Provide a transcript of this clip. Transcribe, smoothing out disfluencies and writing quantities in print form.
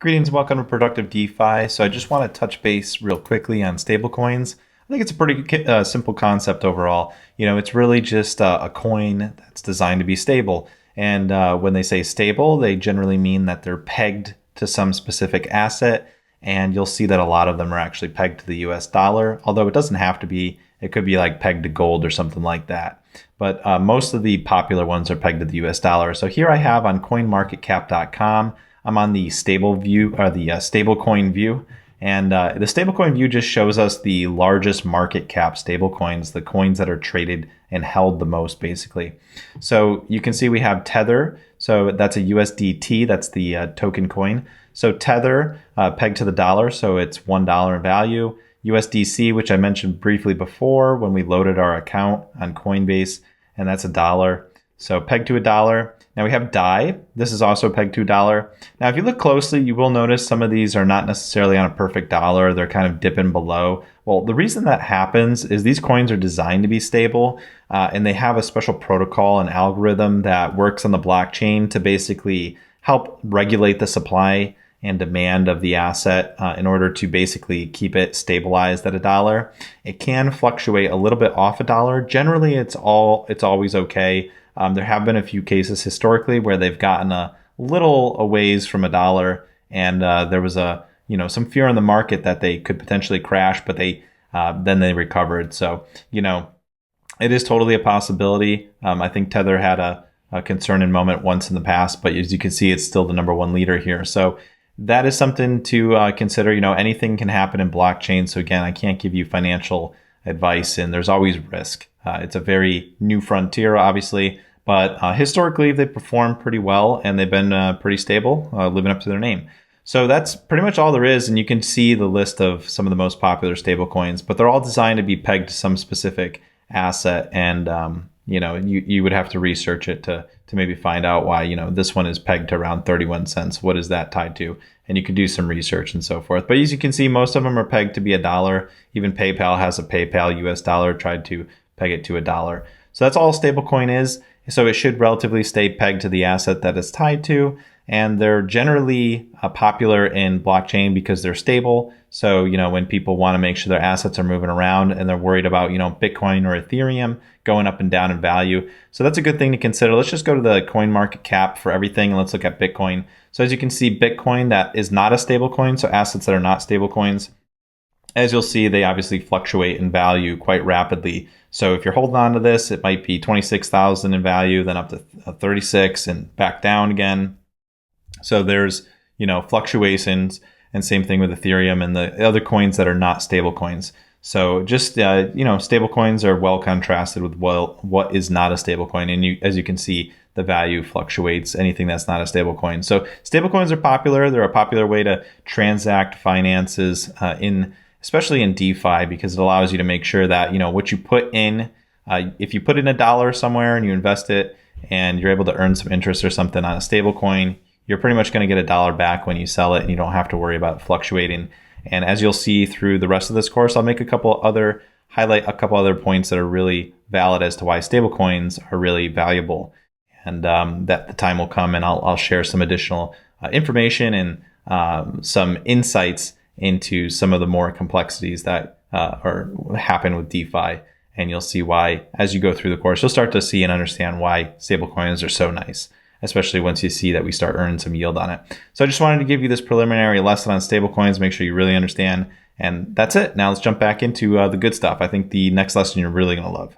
Greetings and welcome to Productive DeFi. So I just want to touch base real quickly on stablecoins. I think it's a pretty simple concept overall. It's really just a coin that's designed to be stable. And when they say stable, they generally mean that they're pegged to some specific asset. And you'll see that a lot of them are actually pegged to the US dollar, although it doesn't have to be. It could be like pegged to gold or something like that. But most of the popular ones are pegged to the US dollar. So here I have on coinmarketcap.com. I'm on the stable view or the stablecoin view. And the stablecoin view just shows us the largest market cap stablecoins, the coins that are traded and held the most, basically. So you can see we have Tether. So that's a USDT. That's the token coin. So Tether pegged to the dollar. So it's $1 in value. USDC, which I mentioned briefly before when we loaded our account on Coinbase, and that's $1. So pegged to $1. Now we have DAI. This is also pegged to $1. Now, if you look closely, you will notice some of these are not necessarily on a perfect dollar. They're kind of dipping below. Well, the reason that happens is these coins are designed to be stable, and they have a special protocol and algorithm that works on the blockchain to basically help regulate the supply and demand of the asset in order to basically keep it stabilized at $1. It can fluctuate a little bit off $1. Generally, it's always okay. There have been a few cases historically where they've gotten a little a ways from $1, and there was some fear in the market that they could potentially crash, but then they recovered. So it is totally a possibility. I think Tether had a concerning moment once in the past, but as you can see, it's still the number one leader here. So that is something to consider. Anything can happen in blockchain. So again, I can't give you financial advice, and there's always risk. It's a very new frontier, obviously, but historically they performed pretty well and they've been pretty stable, living up to their name. So that's pretty much all there is, and you can see the list of some of the most popular stablecoins, but they're all designed to be pegged to some specific asset, and you would have to research it to maybe find out why this one is pegged to around 31 cents. What is that tied to? And you could do some research and so forth. But as you can see, most of them are pegged to be $1. Even PayPal has a PayPal US dollar, tried to peg it to $1. So that's all stablecoin is. So it should relatively stay pegged to the asset that it's tied to. And they're generally popular in blockchain because they're stable. So, when people want to make sure their assets are moving around and they're worried about, Bitcoin or Ethereum going up and down in value. So that's a good thing to consider. Let's just go to the coin market cap for everything and let's look at Bitcoin. So as you can see, Bitcoin, that is not a stable coin. So assets that are not stable coins, as you'll see, they obviously fluctuate in value quite rapidly. So if you're holding on to this, it might be 26,000 in value, then up to 36 and back down again. So there's, fluctuations, and same thing with Ethereum and the other coins that are not stable coins. So just, stable coins are well contrasted with what is not a stable coin. And as you can see, the value fluctuates, anything that's not a stable coin. So stable coins are popular. They're a popular way to transact finances especially in DeFi, because it allows you to make sure that, what you put in, if you put in $1 somewhere and you invest it and you're able to earn some interest or something on a stable coin, you're pretty much going to get $1 back when you sell it, and you don't have to worry about fluctuating. And as you'll see through the rest of this course, I'll highlight a couple other points that are really valid as to why stablecoins are really valuable. And that the time will come and I'll share some additional information and some insights into some of the more complexities that happen with DeFi. And you'll see why, as you go through the course, you'll start to see and understand why stablecoins are so nice, especially once you see that we start earning some yield on it. So I just wanted to give you this preliminary lesson on stablecoins, make sure you really understand. And that's it. Now let's jump back into the good stuff. I think the next lesson you're really going to love.